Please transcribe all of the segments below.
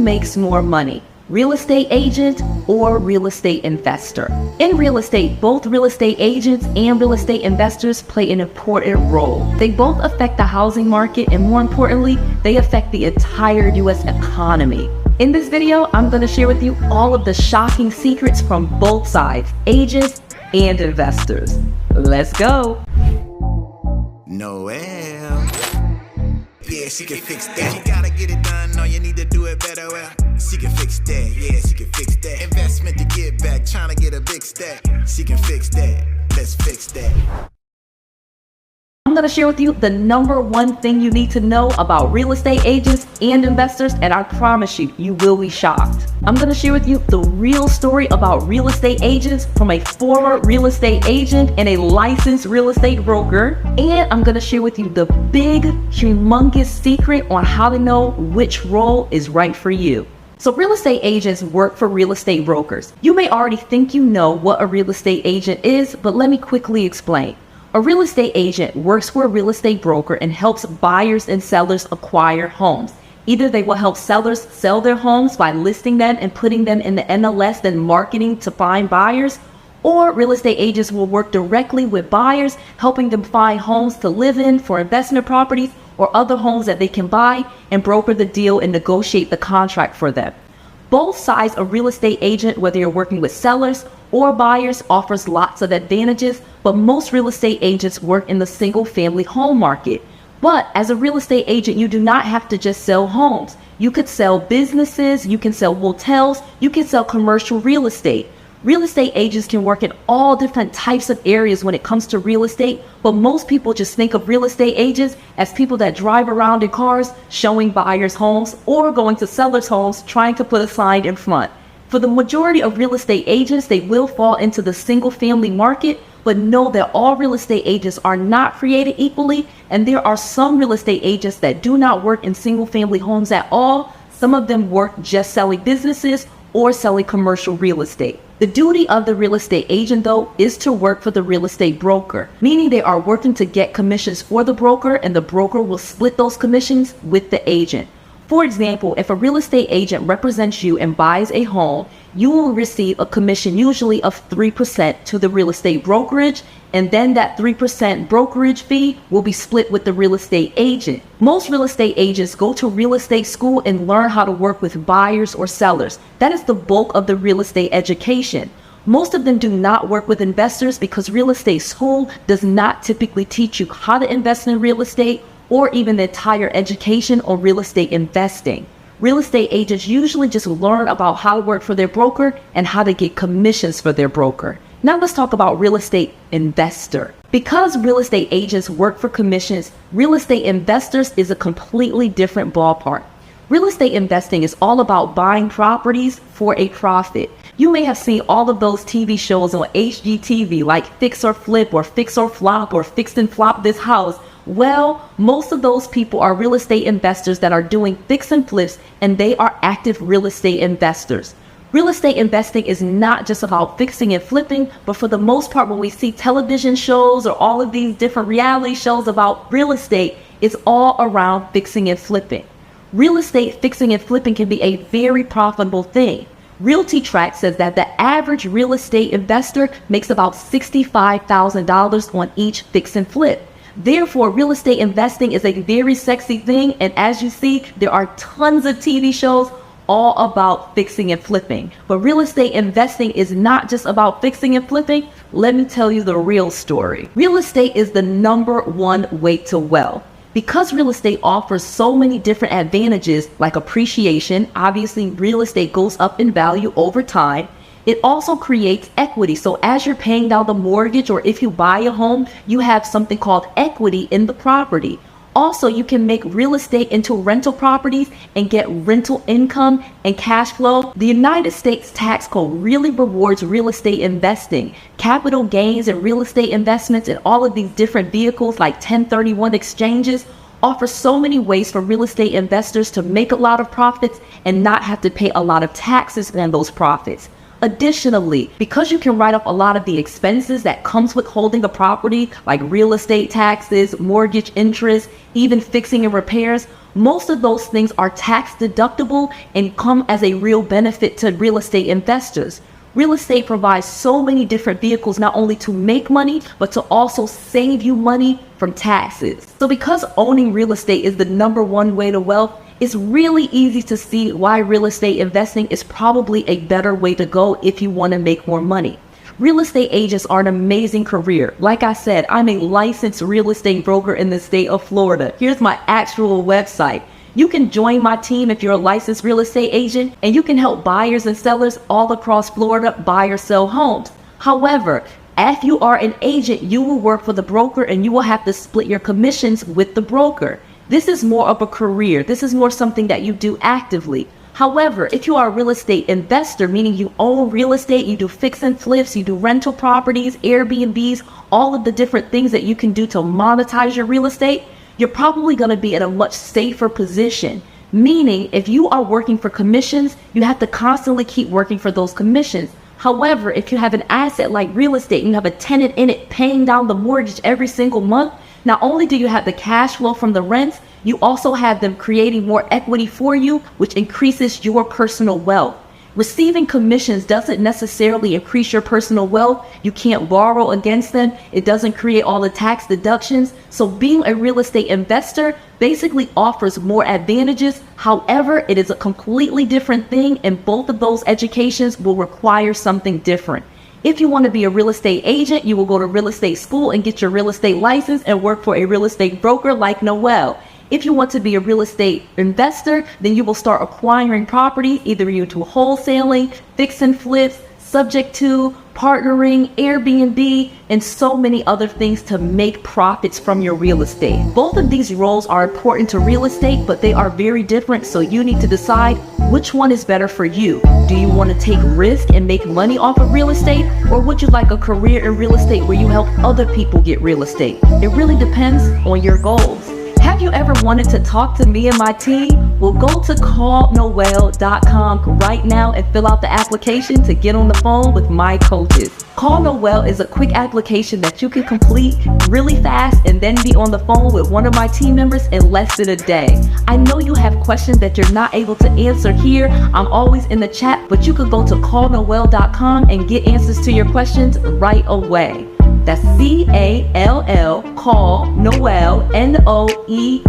makes more money? Real estate agent or real estate investor? In real estate, both real estate agents and real estate investors play an important role. They both affect the housing market, and more importantly, they affect the entire US economy. In this video, I'm going to share with you all of the shocking secrets from both sides, agents and investors. Let's go. Noel. Yeah, she can fix that. You gotta get it done, no, you need to do it better. Well, she can fix that. Yeah, she can fix that. Investment to get back, trying to get a big stack. She can fix that. Let's fix that. I'm going to share with you the #1 thing you need to know about real estate agents and investors, and I promise you, you will be shocked. I'm going to share with you the real story about real estate agents from a former real estate agent and a licensed real estate broker, and I'm going to share with you the big, humongous secret on how to know which role is right for you. So real estate agents work for real estate brokers. You may already think you know what a real estate agent is, but let me quickly explain. A real estate agent works for a real estate broker and helps buyers and sellers acquire homes. Either they will help sellers sell their homes by listing them and putting them in the MLS, then marketing to find buyers, or real estate agents will work directly with buyers, helping them find homes to live in for investment properties or other homes that they can buy, and broker the deal and negotiate the contract for them. Both sides of real estate agent, whether you're working with sellers or buyers, offers lots of advantages, but most real estate agents work in the single family home market. But as a real estate agent, you do not have to just sell homes. You could sell businesses, you can sell hotels, you can sell commercial real estate. Real estate agents can work in all different types of areas when it comes to real estate, but most people just think of real estate agents as people that drive around in cars showing buyers homes or going to sellers' homes trying to put a sign in front. For the majority of real estate agents, they will fall into the single family market, but know that all real estate agents are not created equally, and there are some real estate agents that do not work in single family homes at all. Some of them work just selling businesses or selling commercial real estate. The duty of the real estate agent, though, is to work for the real estate broker, meaning they are working to get commissions for the broker, and the broker will split those commissions with the agent. For example, if a real estate agent represents you and buys a home, you will receive a commission usually of 3% to the real estate brokerage, and then that 3% brokerage fee will be split with the real estate agent. Most real estate agents go to real estate school and learn how to work with buyers or sellers. That is the bulk of the real estate education. Most of them do not work with investors because real estate school does not typically teach you how to invest in real estate or even the entire education on real estate investing. Real estate agents usually just learn about how to work for their broker and how to get commissions for their broker. Now let's talk about real estate investor. Because real estate agents work for commissions, real estate investors is a completely different ballpark. Real estate investing is all about buying properties for a profit. You may have seen all of those TV shows on HGTV like Fix or Flip or Fix or Flop or Fix and Flop This House. Well, most of those people are real estate investors that are doing fix and flips, and they are active real estate investors. Real estate investing is not just about fixing and flipping, but for the most part, when we see television shows or all of these different reality shows about real estate, it's all around fixing and flipping. Real estate fixing and flipping can be a very profitable thing. Realty Track says that the average real estate investor makes about $65,000 on each fix and flip. Therefore, real estate investing is a very sexy thing, and as you see, there are tons of TV shows all about fixing and flipping. But real estate investing is not just about fixing and flipping. Let me tell you the real story. Real estate is the #1 way to wealth. Because real estate offers so many different advantages like appreciation, obviously real estate goes up in value over time. It also creates equity. So as you're paying down the mortgage, or if you buy a home, you have something called equity in the property. Also, you can make real estate into rental properties and get rental income and cash flow. The United States tax code really rewards real estate investing. Capital gains and real estate investments and all of these different vehicles like 1031 exchanges offer so many ways for real estate investors to make a lot of profits and not have to pay a lot of taxes on those profits. Additionally, because you can write off a lot of the expenses that comes with holding a property, like real estate taxes, mortgage interest, even fixing and repairs, most of those things are tax deductible and come as a real benefit to real estate investors. Real estate provides so many different vehicles not only to make money, but to also save you money from taxes. So because owning real estate is the #1 way to wealth, it's really easy to see why real estate investing is probably a better way to go if you want to make more money. Real estate agents are an amazing career. Like I said, I'm a licensed real estate broker in the state of Florida. Here's my actual website. You can join my team if you're a licensed real estate agent, and you can help buyers and sellers all across Florida buy or sell homes. However, if you are an agent, you will work for the broker and you will have to split your commissions with the broker. This is more of a career. This is more something that you do actively. However, if you are a real estate investor, meaning you own real estate, you do fix and flips, you do rental properties, Airbnbs, all of the different things that you can do to monetize your real estate, you're probably going to be in a much safer position. Meaning, if you are working for commissions, you have to constantly keep working for those commissions. However, if you have an asset like real estate, you have a tenant in it paying down the mortgage every single month, not only do you have the cash flow from the rents, you also have them creating more equity for you, which increases your personal wealth. Receiving commissions doesn't necessarily increase your personal wealth. You can't borrow against them. It doesn't create all the tax deductions. So being a real estate investor basically offers more advantages. However, it is a completely different thing, and both of those educations will require something different. If you want to be a real estate agent, you will go to real estate school and get your real estate license and work for a real estate broker like Noelle. If you want to be a real estate investor, then you will start acquiring property, either into wholesaling, fix and flips, subject to partnering, Airbnb, and so many other things to make profits from your real estate. Both of these roles are important to real estate, but they are very different, so you need to decide which one is better for you. Do you want to take risk and make money off of real estate, or would you like a career in real estate where you help other people get real estate? It really depends on your goals. Have you ever wanted to talk to me and my team? Well, go to callnoelle.com right now and fill out the application to get on the phone with my coaches. Call Noelle is a quick application that you can complete really fast and then be on the phone with one of my team members in less than a day. I know you have questions that you're not able to answer here. I'm always in the chat, but you could go to callnoelle.com and get answers to your questions right away. That's CALL, call Noelle, NOELLE.com.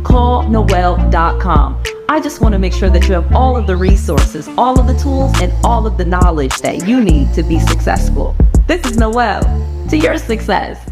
Callnoelle.com. I just want to make sure that you have all of the resources, all of the tools, and all of the knowledge that you need to be successful. This is Noelle, to your success.